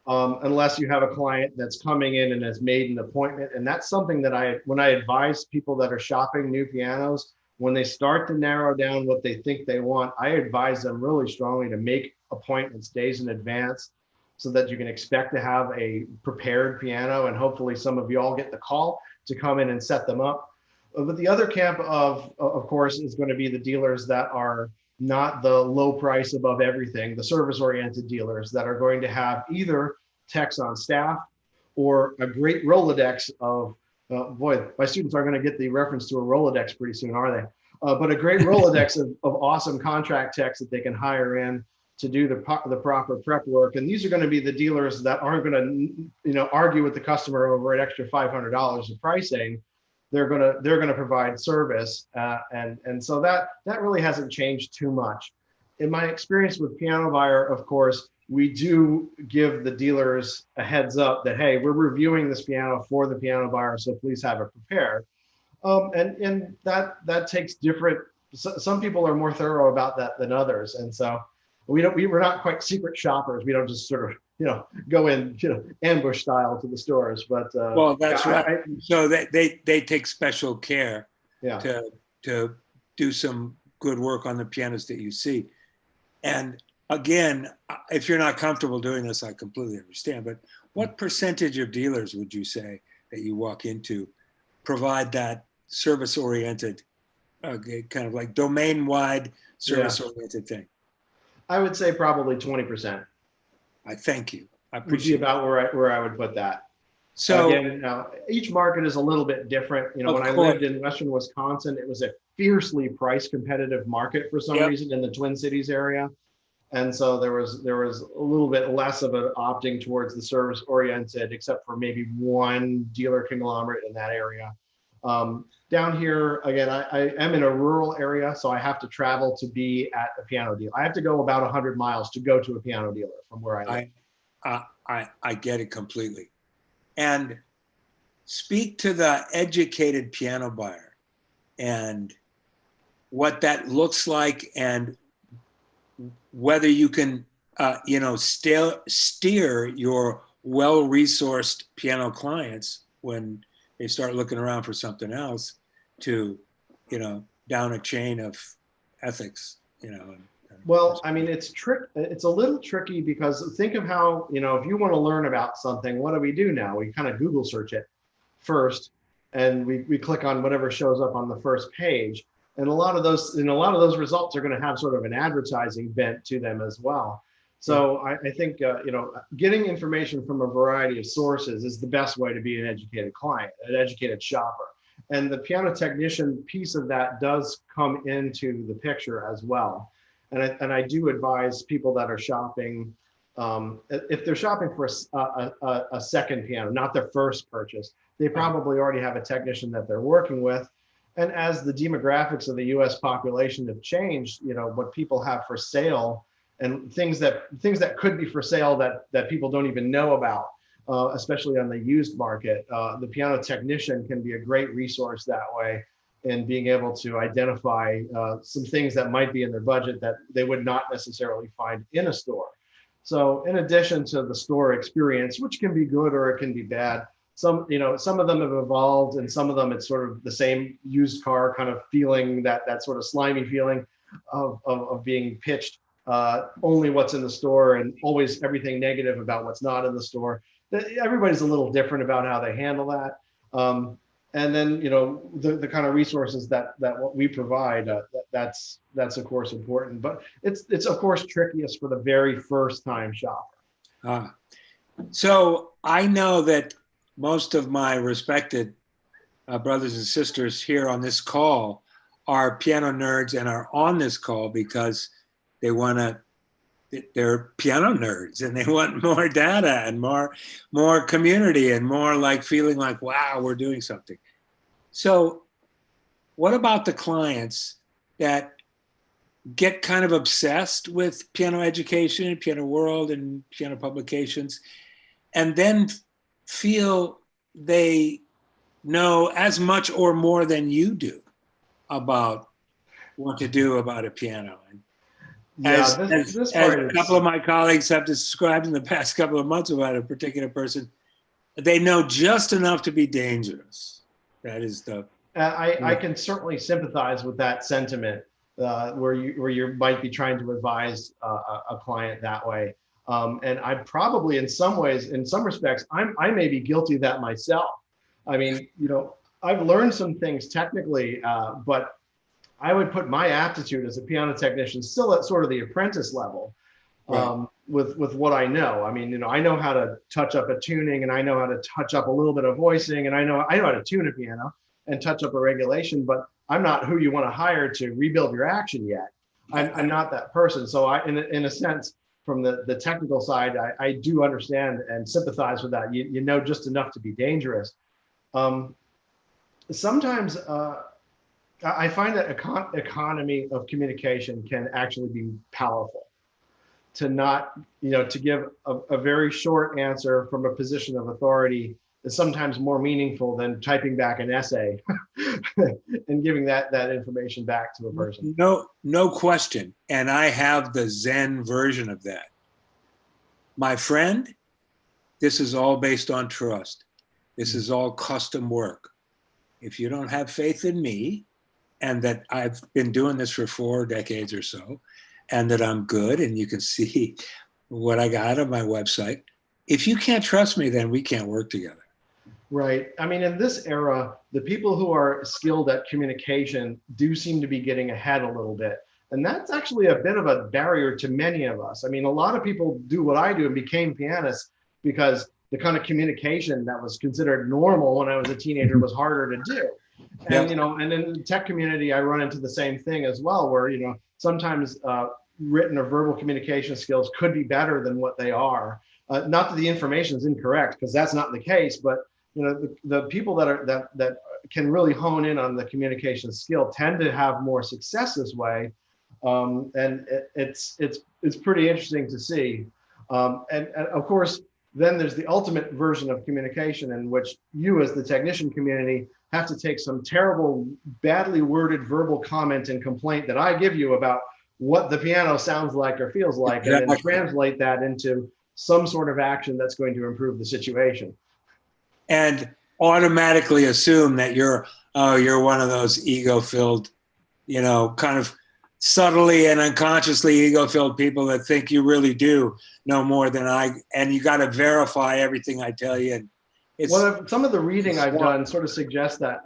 Unless you have a client that's coming in and has made an appointment. And that's something that when I advise people that are shopping new pianos, when they start to narrow down what they think they want, I advise them really strongly to make appointments days in advance, so that you can expect to have a prepared piano, and hopefully some of you all get the call to come in and set them up. But the other camp of course, is going to be the dealers that are not the low price above everything, the service-oriented dealers that are going to have either techs on staff or a great Rolodex of, boy, my students are going to get the reference to a Rolodex pretty soon, are they? But a great Rolodex of awesome contract techs that they can hire in to do the proper prep work. And these are going to be the dealers that aren't going to, argue with the customer over an extra $500 of pricing. They're going to provide service, and so that really hasn't changed too much. In my experience with Piano Buyer, of course, we do give the dealers a heads up that, hey, we're reviewing this piano for the Piano Buyer, so please have it prepared. And that takes different. Some people are more thorough about that than others, and so we're not quite secret shoppers. We don't just sort of go in ambush style to the stores. But well, that's right. So they take special care to do some good work on the pianos that you see. And again, if you're not comfortable doing this, I completely understand. But what percentage of dealers would you say that you walk into provide that service-oriented, kind of like domain-wide service-oriented thing? I would say probably 20%. I thank you. I appreciate about where I would put that. So again, each market is a little bit different. When I lived in Western Wisconsin, it was a fiercely price competitive market for some reason in the Twin Cities area. And so there was a little bit less of an opting towards the service oriented, except for maybe one dealer conglomerate in that area. Down here, again, I am in a rural area, so I have to travel to be at a piano dealer. I have to go about 100 miles to go to a piano dealer from where I live. I get it completely. And speak to the educated piano buyer and what that looks like, and whether you can, steer your well-resourced piano clients when they start looking around for something else to, down a chain of ethics, Well, I mean, it's a little tricky, because think of how, if you want to learn about something, what do we do now? We kind of Google search it first, and we click on whatever shows up on the first page. And a lot of those results are going to have sort of an advertising bent to them as well. So I think, getting information from a variety of sources is the best way to be an educated client, an educated shopper. And the piano technician piece of that does come into the picture as well. And I do advise people that are shopping, if they're shopping for a second piano, not their first purchase, they probably already have a technician that they're working with. And as the demographics of the US population have changed, what people have for sale and things that could be for sale that people don't even know about, especially on the used market, the piano technician can be a great resource that way in being able to identify some things that might be in their budget that they would not necessarily find in a store. So in addition to the store experience, which can be good or it can be bad, some of them have evolved, and some of them it's sort of the same used car kind of feeling, that sort of slimy feeling of being pitched only what's in the store and always everything negative about what's not in the store. Everybody's a little different about how they handle that. And then, the kind of resources that what we provide, that's of course important, but it's of course trickiest for the very first time shopper. So I know that most of my respected brothers and sisters here on this call are piano nerds and are on this call because they're piano nerds and they want more data and more community and more like feeling like, wow, we're doing something. So what about the clients that get kind of obsessed with piano education, piano world, and piano publications, and then feel they know as much or more than you do about what to do about a piano? And as a couple of my colleagues have described in the past couple of months about a particular person, they know just enough to be dangerous. That is the... I can certainly sympathize with that sentiment, where you might be trying to advise a client that way. And I probably, in some ways, in some respects, I may be guilty of that myself. I mean, I've learned some things technically, but I would put my aptitude as a piano technician still at sort of the apprentice level, right, with what I know. I mean, I know how to touch up a tuning, and I know how to touch up a little bit of voicing, and I know how to tune a piano and touch up a regulation, but I'm not who you want to hire to rebuild your action yet. I'm not that person. So in a sense, from the technical side, I do understand and sympathize with that. You know just enough to be dangerous. Sometimes I find that economy of communication can actually be powerful. To not, to give a very short answer from a position of authority is sometimes more meaningful than typing back an essay and giving that information back to a person. No question. And I have the Zen version of that. My friend, this is all based on trust. This is all custom work. If you don't have faith in me, and that I've been doing this for 4 decades or so, and that I'm good, and you can see what I got on my website. If you can't trust me, then we can't work together. Right. I mean, in this era, the people who are skilled at communication do seem to be getting ahead a little bit. And that's actually a bit of a barrier to many of us. I mean, a lot of people do what I do and became pianists because the kind of communication that was considered normal when I was a teenager was harder to do. And, and in the tech community, I run into the same thing as well, where, sometimes written or verbal communication skills could be better than what they are. Not that the information is incorrect, because that's not the case, but the people that can really hone in on the communication skill tend to have more success this way. And it's pretty interesting to see. And of course, then there's the ultimate version of communication in which you as the technician community have to take some terrible, badly worded verbal comment and complaint that I give you about what the piano sounds like or feels like, and then translate that into some sort of action that's going to improve the situation. And automatically assume that you're one of those ego-filled, kind of subtly and unconsciously ego-filled people that think you really do know more than and you got to verify everything I tell you. And some of the reading I've done sort of suggests that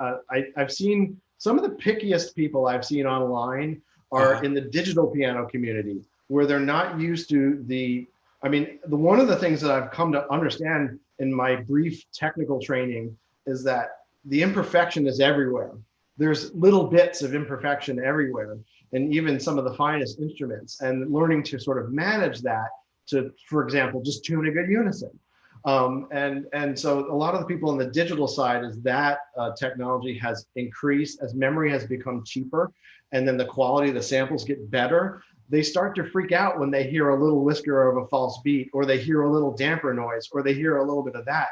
I've seen some of the pickiest people I've seen online are in the digital piano community, where they're not used to one of the things that I've come to understand in my brief technical training is that the imperfection is everywhere. There's little bits of imperfection everywhere, and even some of the finest instruments, and learning to sort of manage that to, for example, just tune a good unison. And so a lot of the people on the digital side is that technology has increased as memory has become cheaper, and then the quality of the samples get better. They start to freak out when they hear a little whisker of a false beat, or they hear a little damper noise, or they hear a little bit of that.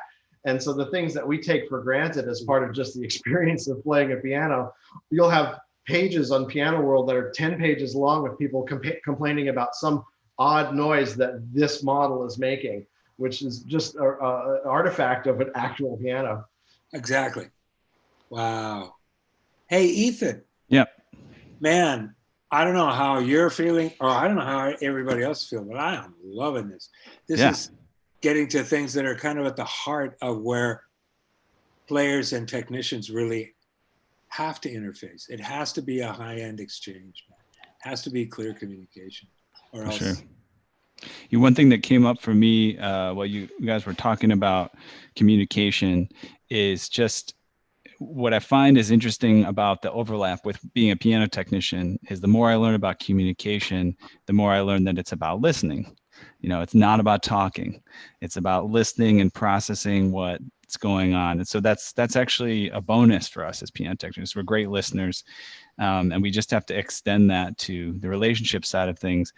And so the things that we take for granted as part of just the experience of playing a piano, you'll have pages on Piano World that are 10 pages long with people complaining about some odd noise that this model is making, which is just an artifact of an actual piano. Exactly. Wow. Hey, Ethan. Yep. Man, I don't know how you're feeling, or I don't know how everybody else feels, but I am loving this. This is getting to things that are kind of at the heart of where players and technicians really have to interface. It has to be a high-end exchange, man. It has to be clear communication, or else. Sure. One thing that came up for me while you guys were talking about communication is just what I find is interesting about the overlap with being a piano technician is the more I learn about communication, the more I learn that it's about listening. It's not about talking. It's about listening and processing what's going on. And so that's actually a bonus for us as piano technicians. We're great listeners. And we just have to extend that to the relationship side of things.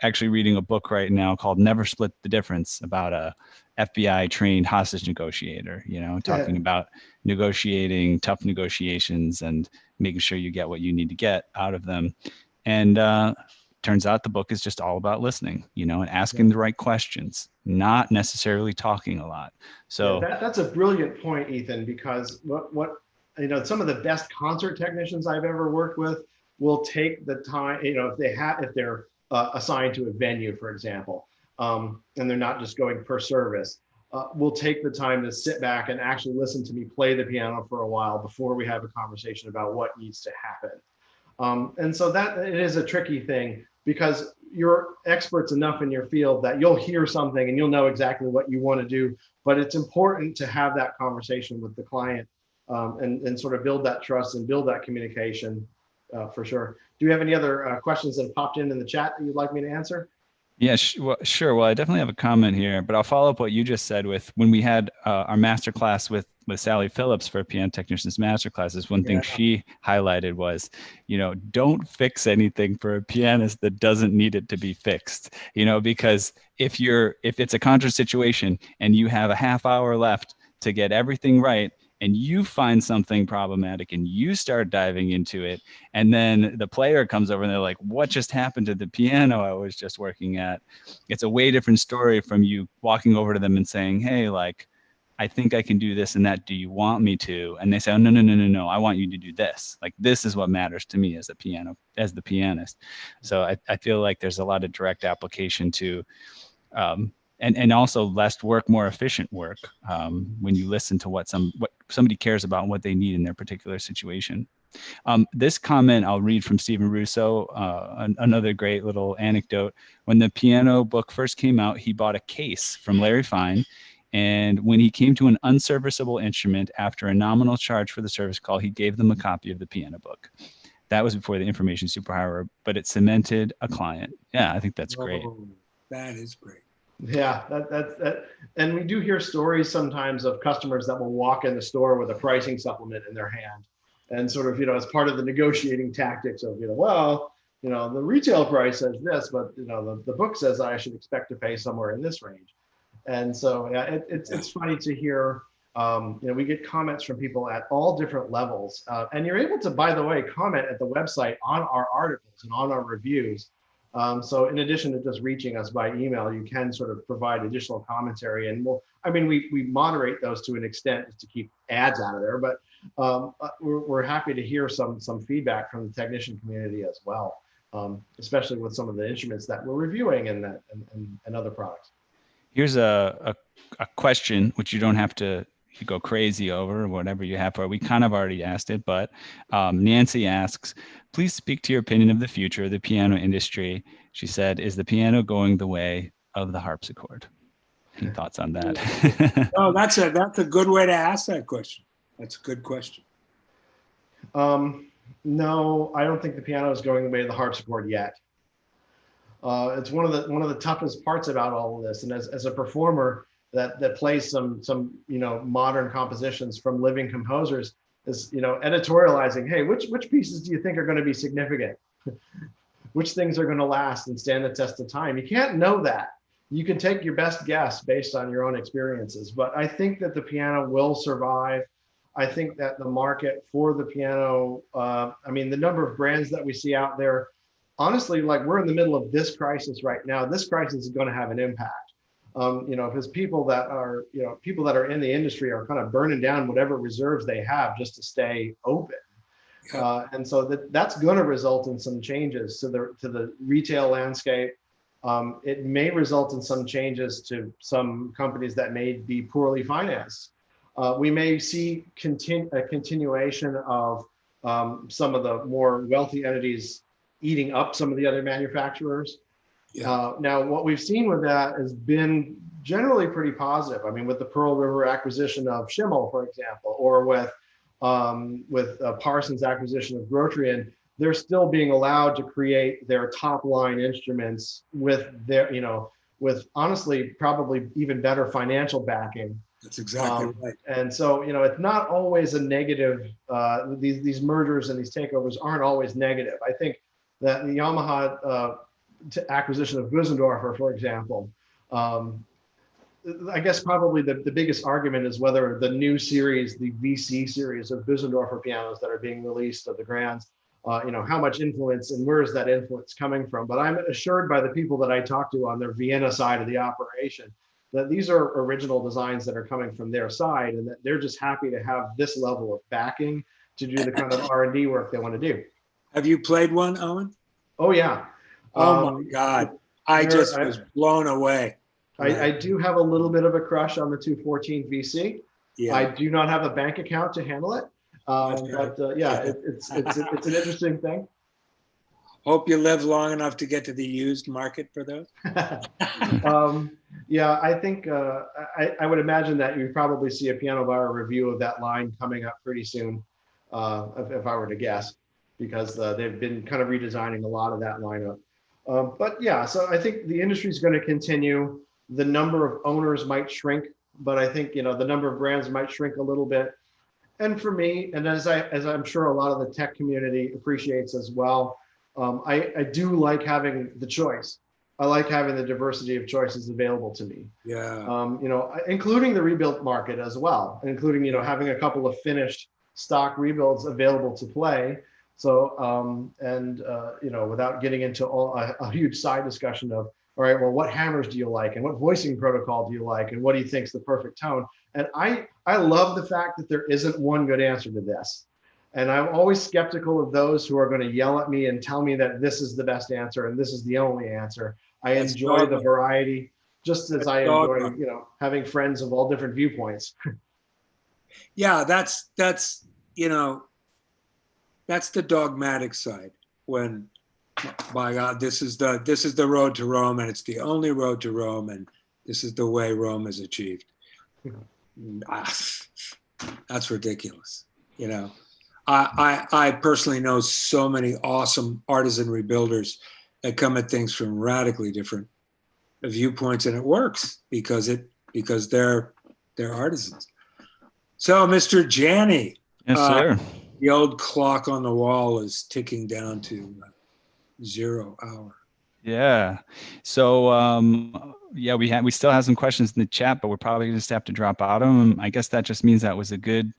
Actually reading a book right now called Never Split the Difference about a FBI trained hostage negotiator, talking about negotiating tough negotiations and making sure you get what you need to get out of them. And turns out the book is just all about listening, and asking the right questions, not necessarily talking a lot. So that's a brilliant point, Ethan, because what some of the best concert technicians I've ever worked with will take the time, if they're assigned to a venue, for example, and they're not just going per service, will take the time to sit back and actually listen to me play the piano for a while before we have a conversation about what needs to happen. And so that it is a tricky thing, because you're experts enough in your field that you'll hear something and you'll know exactly what you want to do, but it's important to have that conversation with the client and sort of build that trust and build that communication for sure. Do you have any other questions that have popped in the chat that you'd like me to answer? Yeah, sure. Well, I definitely have a comment here, but I'll follow up what you just said with when we had our masterclass with Sally Phillips for Piano Technicians Masterclasses. One thing she highlighted was, don't fix anything for a pianist that doesn't need it to be fixed, because if it's a concert situation and you have a half hour left to get everything right, and you find something problematic and you start diving into it, and then the player comes over and they're like, what just happened to the piano I was just working at? It's a way different story from you walking over to them and saying, hey, I think I can do this and that. Do you want me to? And they say, oh, no. I want you to do this. This is what matters to me as the pianist. So I feel like there's a lot of direct application to, and also less work, more efficient work when you listen to what somebody cares about and what they need in their particular situation. This comment I'll read from Stephen Russo, another great little anecdote. When the piano book first came out, he bought a case from Larry Fine. And when he came to an unserviceable instrument, after a nominal charge for the service call, he gave them a copy of the piano book. That was before the information superhighway, but it cemented a client. Yeah, I think that's great. That is great. Yeah, that, and we do hear stories sometimes of customers that will walk in the store with a pricing supplement in their hand, and sort of, as part of the negotiating tactics of, well, the retail price says this, but the book says I should expect to pay somewhere in this range. And so, yeah, it's funny to hear. We get comments from people at all different levels, and you're able to, by the way, comment at the website on our articles and on our reviews. So in addition to just reaching us by email, you can sort of provide additional commentary, and we moderate those to an extent just to keep ads out of there, but we're happy to hear some feedback from the technician community as well, especially with some of the instruments that we're reviewing and other products. Here's a question which you don't have to go crazy over, or whatever you have for. We kind of already asked it, but Nancy asks, please speak to your opinion of the future of the piano industry. She said, is the piano going the way of the harpsichord? Any thoughts on that? Oh, that's a good way to ask that question. That's a good question. No, I don't think the piano is going the way of the harpsichord yet. It's one of the toughest parts about all of this. And as a performer that plays some modern compositions from living composers, is editorializing, hey, which pieces do you think are going to be significant? Which things are going to last and stand the test of time? You can't know that. You can take your best guess based on your own experiences, but I think that the piano will survive. I think that the market for the piano, the number of brands that we see out there, honestly, like, we're in the middle of this crisis right now. This crisis is going to have an impact. Because people that are in the industry are kind of burning down whatever reserves they have just to stay open. And so that's going to result in some changes to the retail landscape. It may result in some changes to some companies that may be poorly financed. We may see a continuation of some of the more wealthy entities eating up some of the other manufacturers. Yeah. Now, what we've seen with that has been generally pretty positive. I mean, with the Pearl River acquisition of Schimmel, for example, or with Parsons' acquisition of Grotrian, they're still being allowed to create their top line instruments with their, with honestly probably even better financial backing. That's exactly right. And so, it's not always a negative. These mergers and these takeovers aren't always negative. I think that the Yamaha acquisition of Bösendorfer, for example, I guess probably the biggest argument is whether the new series, the VC series of Bösendorfer pianos that are being released of the Grands, how much influence and where is that influence coming from? But I'm assured by the people that I talk to on their Vienna side of the operation that these are original designs that are coming from their side, and that they're just happy to have this level of backing to do the kind of R&D work they want to do. Have you played one, Owen? Oh yeah. Oh my God. I was blown away. I do have a little bit of a crush on the 214 VC. Yeah. I do not have a bank account to handle it. It's an interesting thing. Hope you live long enough to get to the used market for those. I think I would imagine that you probably see a Piano Bar review of that line coming up pretty soon, if I were to guess, because they've been kind of redesigning a lot of that lineup. So I think the industry is going to continue. The number of owners might shrink, but I think the number of brands might shrink a little bit. And for me, and as I'm sure a lot of the tech community appreciates as well, I do like having the choice. I like having the diversity of choices available to me. Yeah. Including the rebuild market as well, including having a couple of finished stock rebuilds available to play. So without getting into a huge side discussion of, all right, well, what hammers do you like, and what voicing protocol do you like, and what do you think is the perfect tone? And I love the fact that there isn't one good answer to this. And I'm always skeptical of those who are going to yell at me and tell me that this is the best answer and this is the only answer. I enjoy the variety, just as I enjoy, having friends of all different viewpoints. Yeah, that's the dogmatic side. When, by God, this is the road to Rome, and it's the only road to Rome, and this is the way Rome is achieved. That's ridiculous. I personally know so many awesome artisan rebuilders that come at things from radically different viewpoints, and it works because they're artisans. So, Mr. Janney, Yes, sir. the old clock on the wall is ticking down to 0 hour. Yeah. So yeah, we still have some questions in the chat, but we're probably just have to drop out of them. I guess that just means that was a good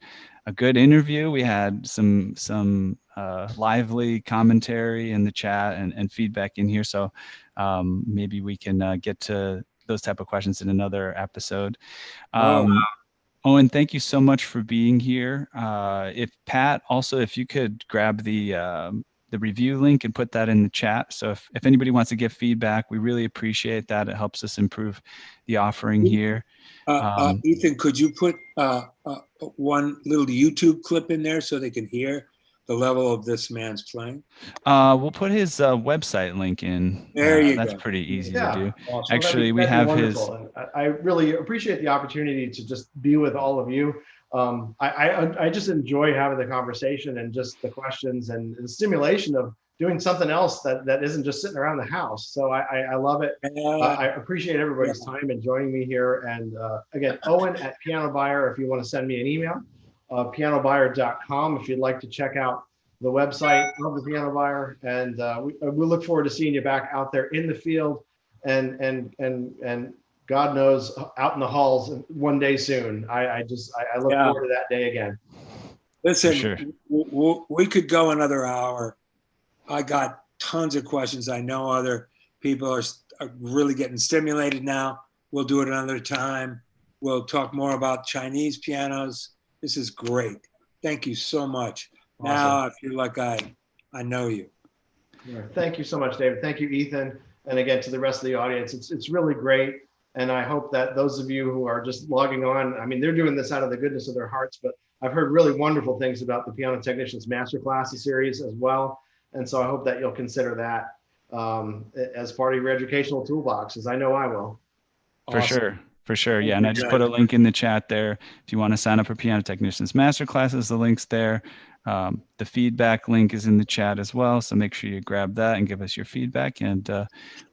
interview. We had some lively commentary in the chat and feedback in here. So maybe we can get to those type of questions in another episode. Owen, thank you so much for being here. If Pat, also, if you could grab the review link and put that in the chat. So if anybody wants to give feedback, we really appreciate that. It helps us improve the offering here. Ethan, could you put one little YouTube clip in there so they can hear the level of this man's playing? We'll put his website link in. There you That's go. pretty easy Yeah. to do. Awesome. Actually, we that'd be have wonderful. And I really appreciate the opportunity to just be with all of you. I just enjoy having the conversation and just the questions and the stimulation of doing something else that isn't just sitting around the house. So I love it. I appreciate everybody's time and joining me here. And again, Owen at Piano Buyer, if you want to send me an email, pianobuyer.com if you'd like to check out the website of the Piano Buyer. And we look forward to seeing you back out there in the field and God knows out in the halls one day soon. I look forward to that day again. Listen, Sure. we could go another hour. I got tons of questions. I know other people are really getting stimulated now. We'll do it another time. We'll talk more about Chinese pianos. This is great. Thank you so much. Awesome. Now I feel like I know you. Thank you so much, David. Thank you, Ethan. And again, to the rest of the audience, it's really great. And I hope that those of you who are just logging on, I mean, they're doing this out of the goodness of their hearts, but I've heard really wonderful things about the Piano Technicians Masterclass series as well. And so I hope that you'll consider that as part of your educational toolbox, as I know I will. For sure. Yeah. And I just put a link in the chat there. If you want to sign up for Piano Technicians Masterclasses, the link's there. The feedback link is in the chat as well. So make sure you grab that and give us your feedback. And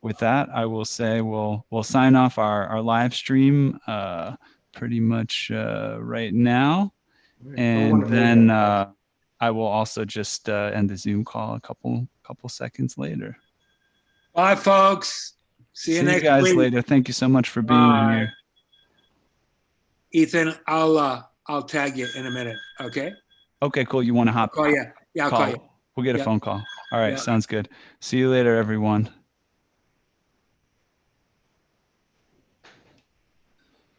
with that, I will say we'll sign off our live stream pretty much right now. And then I will also just end the Zoom call a couple seconds later. Bye, folks. See you next guys week. later. Thank you so much for being here. Ethan, I'll tag you in a minute. Okay. Okay, cool. You want to hop? I'll call you. Yeah, I'll call you. We'll get a Yeah. phone call. All right, Yeah. sounds good. See you later, everyone.